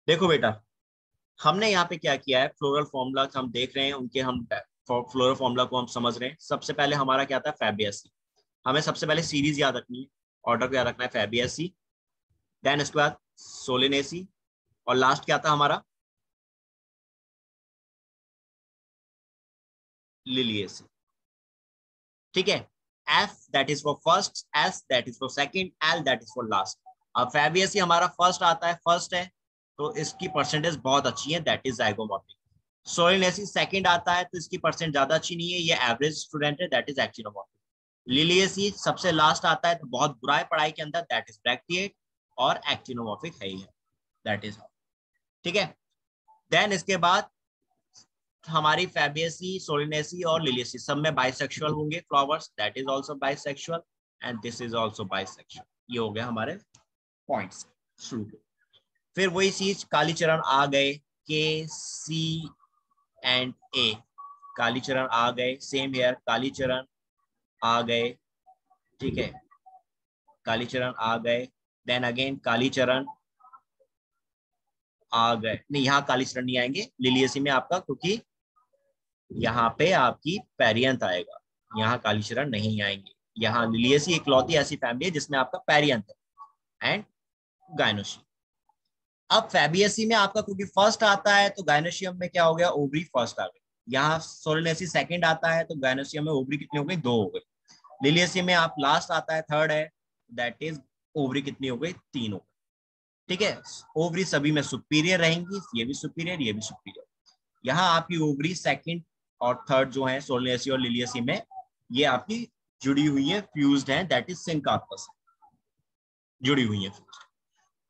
देखो बेटा, हमने यहाँ पे क्या किया है, फ्लोरल फॉर्मूला हम देख रहे हैं उनके, हम फ्लोरल फॉर्मूला को हम समझ रहे हैं। सबसे पहले हमारा क्या था, फैबियसी। हमें सबसे पहले सीरीज याद रखनी है, ऑर्डर क्या रखना है, फैबियसी, देन उसके बाद सोलिनेसी, और लास्ट क्या था हमारा, लिलिएसी। ठीक है, F that is for first, S that is for second, L that is for last. अब फैबियसी हमारा फर्स्ट आता है, फर्स्ट है, तो इसकी परसेंटेज बहुत अच्छी है, that is zygomorphic. Solanaceae second आता है, तो इसकी परसेंट ज्यादा अच्छी नहीं है, ये एवरेज स्टूडेंट है, दैट इज एक्टिनोमॉर्फिक। लिलियसी सबसे लास्ट आता है, तो बहुत बुरा है पढ़ाई के अंदर, दैट इज ब्रैक्टिएट, और एक्टिनोमॉर्फिक है ही है, दैट इज। ठीक है, देन इसके बाद हमारी फैबियसी, सोलिनेसी और लिलियसी सब में बाइसेक्सुअल होंगे flowers, that is also bisexual, and this is also bisexual. ये हो गया हमारे पॉइंट्स शुरू के। फिर वही चीज, कालीचरण आ गए, के सी एंड ए, कालीचरण आ गए, सेम हेयर, कालीचरण आ गए। ठीक है, कालीचरण आ गए, देन अगेन कालीचरण आ गए, नहीं यहाँ कालीचरण नहीं आएंगे लिलियसी में आपका, क्योंकि यहाँ पे आपकी पेरियंथ आएगा, यहाँ कालीचरण नहीं आएंगे। यहाँ लिलियसी इकलौती ऐसी फैमिली है जिसमें आपका पेरियंथ है एंड गायनोशी। अब फैबियसी में आपका क्योंकि फर्स्ट आता है, तो गायनोशियम में क्या हो गया, ओवरी फर्स्ट आ गई। यहाँ सोलिनेसी सेकंड आता है, तो गायनोशियम में ओवरी कितनी हो गई, 2 हो गई। लिलियसी में आप लास्ट आता है, थर्ड है, दैट इज ओवरी कितनी हो गई, 3 हो गई। ठीक है, ओवरी सभी में सुपीरियर रहेंगी, ये भी सुपीरियर, ये भी सुपीरियर। यहाँ आपकी ओवरी सेकंड और थर्ड जो है सोलिनेसी और लिलियसी में, ये आपकी जुड़ी हुई है, फ्यूज्ड है, दैट इज सिंक आपस, जुड़ी हुई है।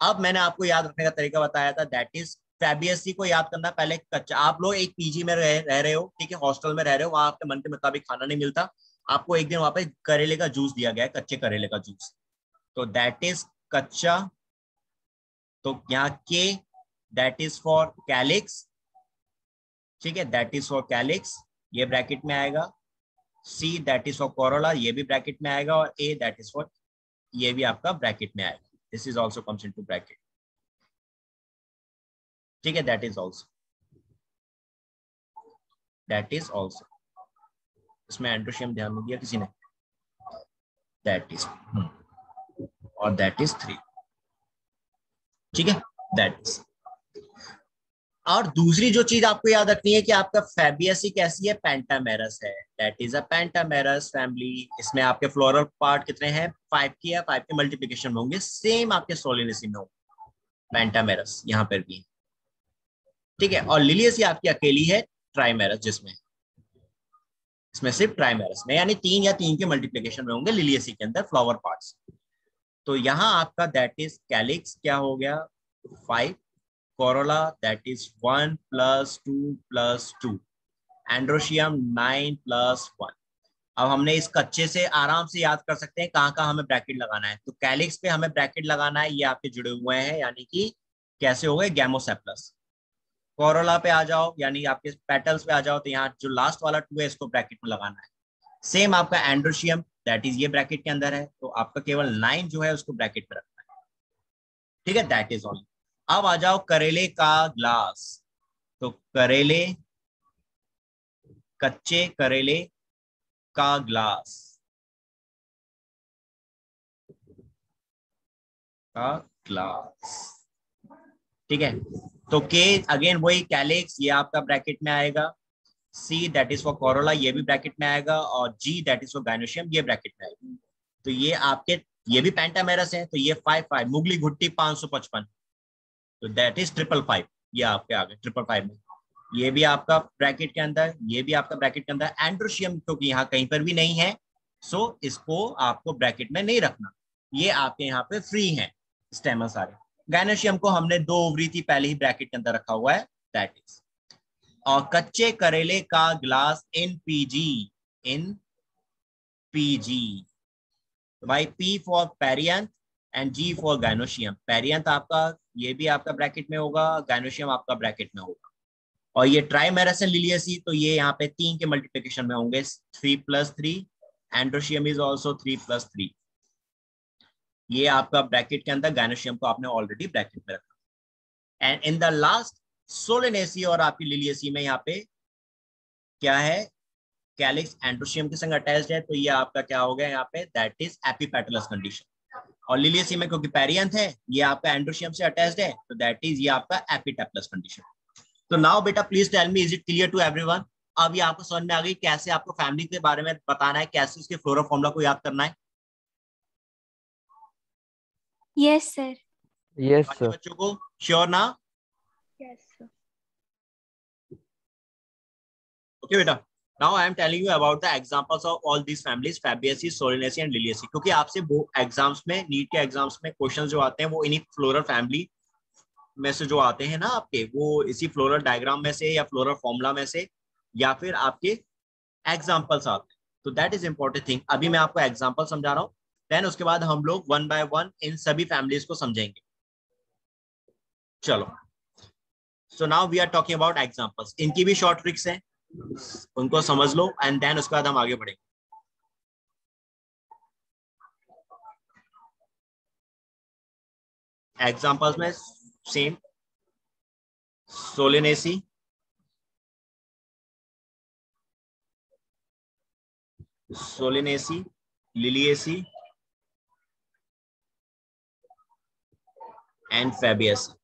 अब मैंने आपको याद रखने का तरीका बताया था, दैट इज फैबियसी को याद करना पहले कच्चा। आप लोग एक पीजी में रह रहे हो, ठीक है, हॉस्टल में रह रहे हो, वहां आपके मन के मुताबिक खाना नहीं मिलता, आपको एक दिन वहां पे करेले का जूस दिया गया है, कच्चे करेले का जूस, तो दैट इज कच्चा। तो यहाँ के दैट इज फॉर कैलिक्स, ठीक है, दैट इज फॉर कैलिक्स, ये ब्रैकेट में आएगा। See that is for Corolla, ये भी ब्रैकेट में आएगा, और ए दैट इज फॉर, ये भी आपका ब्रैकेट में आएगा, this is also comes into bracket. ठीक है, that is also, that is also, इसमें एंड्रोशियम ध्यान नहीं दिया किसी ने, दैट इज, और दैट इज 3। ठीक है, दैट इज। और दूसरी जो चीज आपको याद रखनी है कि आपका फैबियसी कैसी है, पेंटामेरस है, that is a pentamerous family. इसमें आपके फ्लोरल पार्ट कितने हैं, 5 की है, 5 के मल्टीप्लीकेशन में होंगे, सेम आपके सोलिनेसी में होंगे, पेंटामेरस यहाँ पर भी। ठीक है, और लिलियसी आपकी अकेली है ट्राइमेरस, जिसमें इसमें सिर्फ ट्राइमेरस में, यानी 3 या 3 के मल्टीप्लीकेशन में होंगे लिलियसी के अंदर फ्लावर पार्ट्स। तो यहाँ आपका दैट इज कैलिक्स क्या हो गया, 5, कोरोला दैट इज 1 + 2 + 2, एंड्रोशियम 9 + 1। अब हमने इस कच्चे से आराम से याद कर सकते हैं कहाँ कहाँ हमें ब्रैकेट लगाना है, तो कैलिक्स पे हमें ब्रैकेट लगाना है, ये आपके जुड़े हुए हैं, यानी कि कैसे हो गए, गैमोसेप्लस। कोरोला पे आ जाओ, यानी आपके पेटल्स पे आ जाओ, तो यहाँ जो लास्ट वाला 2 है इसको ब्रैकेट में लगाना है। सेम आपका एंड्रोशियम दैट इज ये ब्रैकेट के अंदर है, तो आपका केवल 9 जो है उसको ब्रैकेट में रखना है। ठीक है, दैट इज ऑल। अब आ जाओ करेले का ग्लास, तो करेले, कच्चे करेले का ग्लास, का ग्लास। ठीक है, तो के अगेन वही कैलिक्स, ये आपका ब्रैकेट में आएगा। See that is for Corolla, ये भी ब्रैकेट में आएगा, और जी दैट इज फॉर गायनोशियम, ये ब्रैकेट में आएगा। तो ये आपके, ये भी पेंटामेरस है, तो ये 5 मुगली घुट्टी 555, तो दैट इज 555, ये आपके आ गए 555 में। ये भी आपका ब्रैकेट के अंदर, ये भी आपका ब्रैकेट के अंदर। एंड्रोशियम क्योंकि यहाँ कहीं पर भी नहीं है, सो इसको आपको ब्रैकेट में नहीं रखना, ये आपके यहाँ पे फ्री है स्टेमल सारे। गायनोशियम को हमने 2 ओवरी थी पहले ही ब्रैकेट के अंदर रखा हुआ है, दैट इज। और कच्चे करेले का ग्लास इन पीजी, इन पीजी, तो भाई P for perianth and G for gynoecium. Perianth आपका ये भी आपका ब्रैकेट में होगा, गायनोशियम आपका ब्रैकेट में होगा। और ये ट्राइमेरस लिलियसी, तो ये यहाँ पे 3 के मल्टीप्लिकेशन में होंगे, 3 + 3, एंड्रोशियम इज ऑल्सो 3 + 3। ये आपका ब्रैकेट के अंदर, गायनोशियम को आपने ऑलरेडी ब्रैकेट में रखा। And in the last Solanaceae और आपकी लिलियसी में यहाँ पे क्या है, कैलिक्स एंड्रोशियम के संग अटैच्ड है, तो ये आपका क्या हो गया यहाँ पे, दैट इज एपिपेटलस कंडीशन। और लिलियसी में क्योंकि पेरियंथ है, ये आपका एंड्रोशियम से अटैच्ड है, तो दैट इज ये आपका एपिटेपलस कंडीशन। तो नाउ बेटा please tell me, is it clear to everyone? अब ये आपको समझ में आ गई कैसे आपको फैमिली के बारे में बताना है, कैसे उसके फ्लोरा फॉर्मूला को याद करना है? Yes sir. यस बाकी सर। बच्चों को श्योर ना? Yes sir. ओके बेटा, now I am telling you about the examples of all these families, Fabaceae, Solanaceae and Liliaceae. क्योंकि आपसे वो एग्जाम्स में, नीट के एग्जाम्स में क्वेश्चन जो आते हैं वो इन्हीं फ्लोरल फैमिली में से जो आते हैं ना आपके, वो इसी फ्लोरल डायग्राम में से या फ्लोरल फॉर्मूला में से, या फिर आपके एग्जाम्पल्स आते हैं। तो दैट इज इंपॉर्टेंट थिंग। अभी मैं आपको एग्जाम्पल समझा रहा हूँ, देन उसके बाद हम लोग वन बाय वन इन सभी फैमिलीज को समझेंगे। चलो, so now we are talking about examples. इनकी भी शॉर्ट ट्रिक्स हैं, उनको समझ लो एंड देन उसके बाद हम आगे बढ़ेंगे। एग्जाम्पल्स में same, Solanaceae, Solanaceae, Liliaceae and Fabaceae.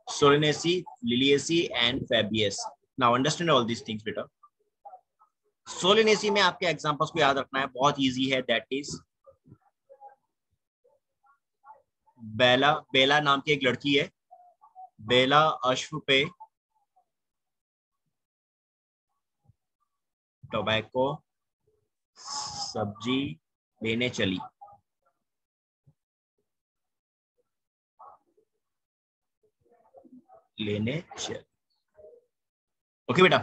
Solanaceae, Liliaceae and Fabaceae. Now understand all these things बेटा। Solanaceae में आपके एग्जांपल्स को याद रखना है, बहुत इजी है, दैट इज बेला। बेला नाम की एक लड़की है, बेला अश्व पे टोबैको सब्जी लेने चली। ओके बेटा,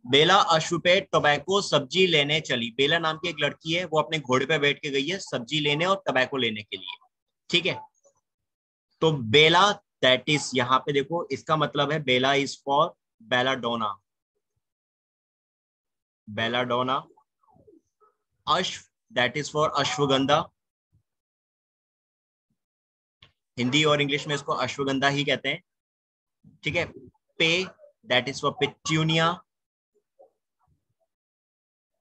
बेला अश्व पे टोबैको सब्जी लेने चली। बेला नाम की एक लड़की है, वो अपने घोड़े पे बैठ के गई है सब्जी लेने और टोबैको लेने के लिए, ठीक है। तो बेला दैट इज, यहां पे देखो इसका मतलब है बेला is for belladonna, belladonna. Ashwa that is for ashwagandha, Hindi और इंग्लिश में इसको अश्वगंधा ही कहते हैं, ठीक है। पे दैट इज फॉर पिट्यूनिया।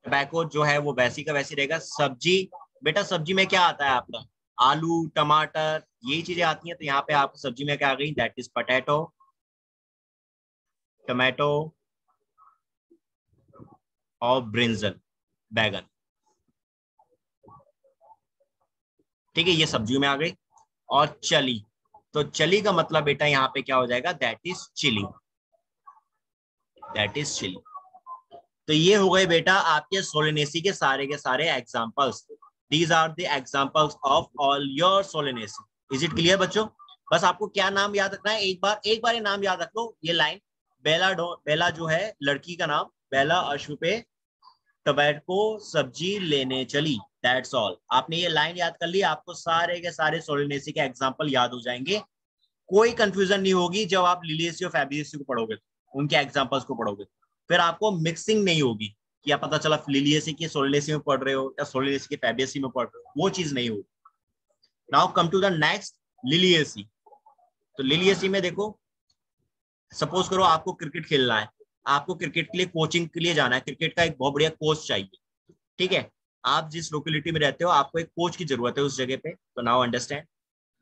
टबैको जो है वो वैसी का वैसी रहेगा। सब्जी, बेटा सब्जी में क्या आता है आपका, आलू, टमाटर, यही चीजें आती हैं। तो यहाँ पे आपको सब्जी में क्या आ गई, दैट इज पोटैटो, टमाटो और ब्रिंजल, बैगन, ठीक है, ये सब्जियों में आ गई। और चली, तो चली का मतलब बेटा यहाँ पे क्या हो जाएगा, that is chilli, that is chilli. तो ये हो गए बेटा आपके सोलेनेसी के सारे examples. These are the examples of all your Solanaceae. Is it clear बच्चों? बस आपको क्या नाम याद रखना है, एक बार ये नाम याद रख लो, ये लाइन, बेला जो है लड़की का नाम, बेला अश्व पे टोबैको सब्जी लेने चली, दैट्स ऑल। आपने ये लाइन याद कर ली, आपको सारे के सारे सोलेनेसी के एग्जाम्पल याद हो जाएंगे। कोई कंफ्यूजन नहीं होगी जब आप लिलियसी और फैबियसी को पढ़ोगे, उनके एग्जाम्पल्स को पढ़ोगे, फिर आपको मिक्सिंग नहीं होगी कि आप पता चला लिलियसी की सोलेनेसी में पढ़ रहे हो या सोलेनेसी की फैबियसी में पढ़ रहे हो, वो चीज नहीं होगी। Now come to the next, Liliaceae. तो लिलियसी में देखो, सपोज करो आपको क्रिकेट खेलना है, आपको क्रिकेट के लिए कोचिंग के लिए जाना है, क्रिकेट का एक बहुत बढ़िया कोच चाहिए, ठीक है। आप जिस लोकेलिटी में रहते हो आपको एक कोच की जरूरत है उस जगह पे। तो नाउ अंडरस्टैंड,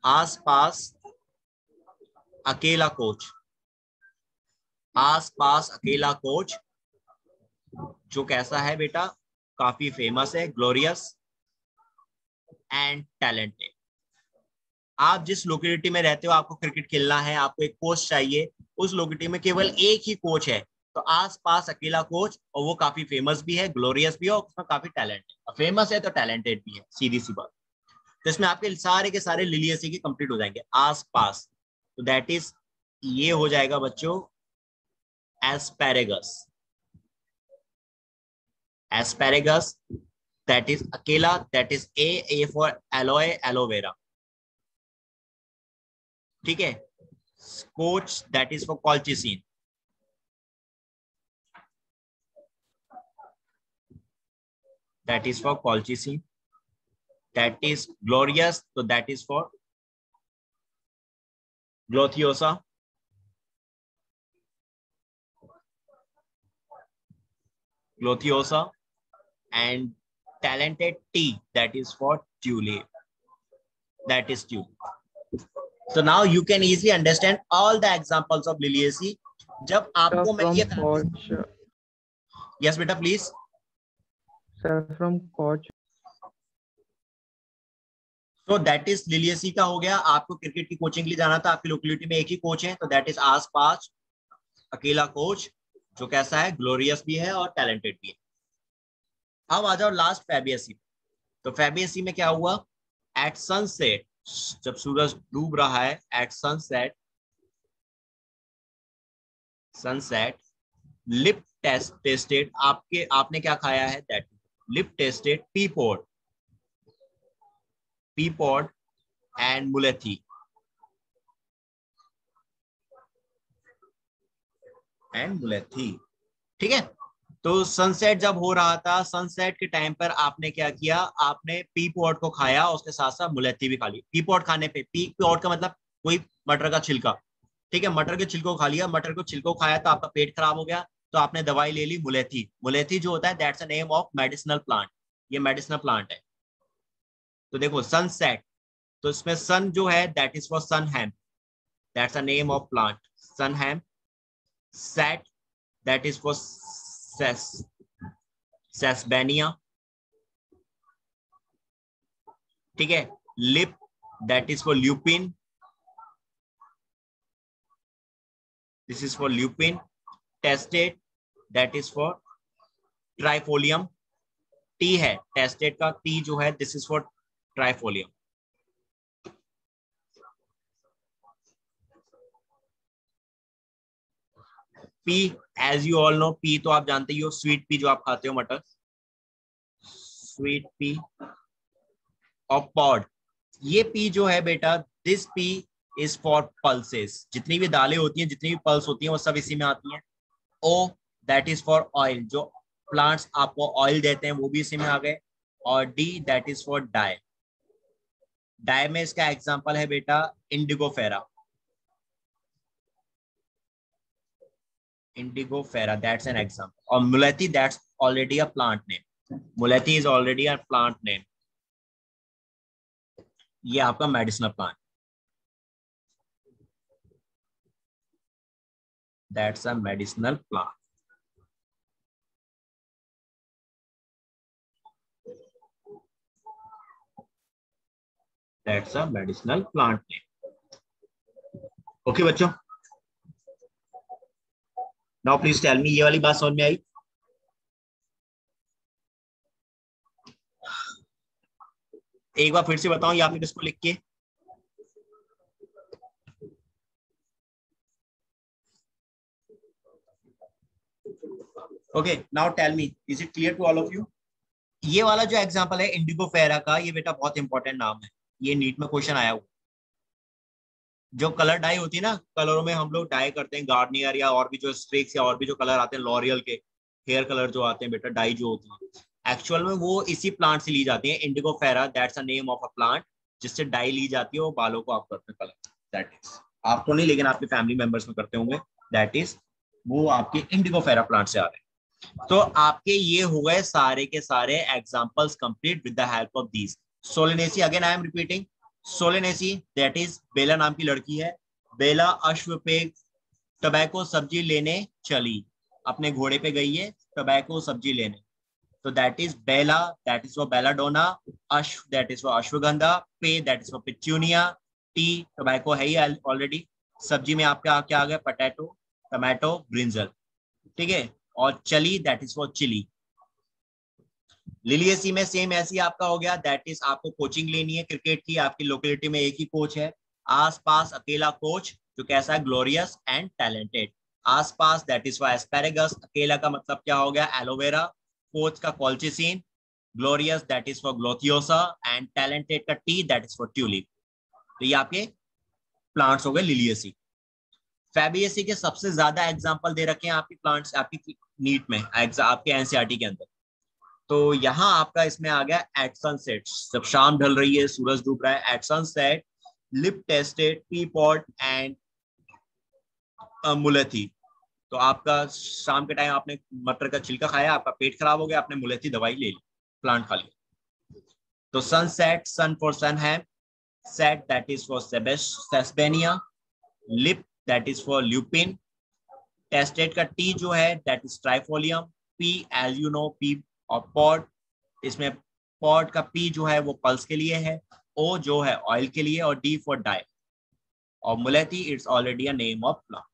आस पास अकेला कोच, आस पास अकेला कोच जो कैसा है बेटा, काफी फेमस है, ग्लोरियस एंड टैलेंटेड। आप जिस लोकेलिटी में रहते हो, आपको क्रिकेट खेलना है, आपको एक कोच चाहिए, उस लोकेलिटी में केवल एक ही कोच है, तो आस पास अकेला कोच, और वो काफी फेमस भी है, ग्लोरियस भी है, और उसमें काफी टैलेंट है। फेमस है तो टैलेंटेड भी है, सीधी सी बात। तो इसमें आपके सारे के सारे लिलियसी के कंप्लीट हो जाएंगे आस पास। तो दैट इज, ये हो जाएगा बच्चों एस्पेरेगस, एस्पेरेगस दैट इज अकेला, that is A for aloe, aloe vera, ठीक है। कोच that is for colchicine, that is for colchicine. That is glorious, तो that is for Gloriosa. Gloriosa and talented T, that is for tulip, that is tulip. So now you can easily understand all the examples of Liliaceae. जब आपको मैं ये yes बेटा please sir from coach. तो that is Liliaceae का हो गया। आपको क्रिकेट की कोचिंग के लिए जाना था, आपकी लोकेलिटी में एक ही कोच है, तो दैट इज आस पास अकेला कोच, जो कैसा है, ग्लोरियस भी है और टैलेंटेड भी है। अब आ जाओ लास्ट फैबियसी। तो फैबियसी में क्या हुआ, एट सनसेट, जब सूरज डूब रहा है, एट सनसेट, लिप टेस्टेड, आपने क्या खाया है, that lip tested pea pod and mulethi, ठीक है। तो सनसेट जब हो रहा था, सनसेट के टाइम पर आपने क्या किया, आपने पी पॉट को खाया, उसके साथ साथ मुलेथी भी खा ली। पी पॉट खाने पे, पी पॉट का मतलब कोई मटर का छिलका, ठीक है, मटर के छिलको खा लिया, मटर को छिलको खाया तो आपका पेट खराब हो गया, तो आपने दवाई ले ली मुलेथी। मुलेथी जो होता है that's a name of medicinal plant, ये मेडिसिनल प्लांट है। तो देखो सनसेट, तो इसमें सन जो है that is for sunn hemp, that's a name of plant, sunn hemp. Set that is for Sesbania, ठीक है। Lip that is for lupin, this is for lupin. Tested that is for Trifolium, T है tested का, T जो है this is for Trifolium. P, as you all know, P तो आप जानते ही हो, स्वीट पी जो आप खाते हो, मटर, स्वीट पी। और पॉड, ये पी जो है बेटा, this P is for pulses, जितनी भी दालें होती हैं, जितनी भी पल्स होती हैं, वो सब इसी में आती हैं। O that is for oil, जो प्लांट्स आपको ऑयल देते हैं वो भी इसी में आ गए। और D that is for dye, dye में इसका एग्जांपल है बेटा Indigofera, Indigofera that's an example. और mulethi that's already a plant name, mulethi is already a plant name, ये आपका medicinal plant, that's a medicinal plant. That's a medicinal plant name. Okay बच्चों, now please tell मी, ये वाली बात समझ में आई? एक बार फिर से बताऊं या फिर इसको लिख के? Okay, now tell me, is it clear to all of you? ये वाला जो एग्जांपल है इंडिगोफेरा का, ये बेटा बहुत इंपॉर्टेंट नाम है, ये नीट में क्वेश्चन आया हुआ। जो कलर डाई होती है ना, कलरों में हम लोग डाई करते हैं, गार्नियर या और भी जो स्ट्रिक्स या और भी जो कलर आते हैं, लॉरियल के हेयर कलर जो आते हैं बेटा, डाई जो होती है, एक्चुअल में वो इसी प्लांट से ली जाती है। Indigofera that's a name of a plant, जिससे डाई ली जाती है, वो बालों को आप करते हैं कलर, दैट इज, आपको नहीं लेकिन आपके फैमिली मेंबर्स में करते होंगे, दैट इज, वो आपके इंडिगोफेरा प्लांट से आ रहे हैं। तो आपके ये हो गए सारे के सारे examples complete with the help of these. Solanaceae, again I am repeating, Solanaceae that is, Bela नाम की लड़की है, बेला अश्व पे टबैको सब्जी लेने चली, अपने घोड़े पे गई है टबैको सब्जी लेने, तो that is bella, that is for belladonna, ashwa that is for ashwagandha, पे that is for petunia, T tobacco है ही ऑलरेडी, सब्जी में आपका क्या आ गया, पोटैटो, टमाटो, ब्रिंजल, ठीक है। और चली that is for chilli. Liliaceae में सेम ऐसे ही आपका हो गया, दैट इज आपको कोचिंग लेनी है क्रिकेट की, आपकी लोकेलिटी में एक ही कोच है, आसपास अकेला कोच, जो कैसा है, ग्लोरियस एंड टैलेंटेड। आसपास दैट इज फॉर एस्पेरेगस, अकेला का मतलब क्या हो गया, एलोवेरा, कोच का colchicine, glorious that is for Gloriosa and talented का T that is for tulip. तो ये आपके प्लांट्स हो गए लिलियसी। फैबियसी के सबसे ज्यादा एग्जांपल दे रखे हैं आपकी प्लांट्स, आपकी नीट में, आपके एनसीईआरटी के अंदर। तो यहाँ आपका इसमें आ गया एट सनसेट, जब शाम ढल रही है, सूरज डूब रहा है, at sunset lip tested pea pot and mulethi. तो आपका शाम के टाइम आपने मटर का छिलका खाया, आपका पेट खराब हो गया, आपने मुलेथी दवाई ले ली, प्लांट खा लिया। तो sunset, sun for sunn hemp, set that is for Sesbania, lip that is for lupin, tested का टी जो है that is Trifolium, P as you know P और पॉट, इसमें पॉट का पी जो है वो पल्स के लिए है, ओ जो है ऑयल के लिए, और डी फॉर डाई, और mulethi it's already a name of plant.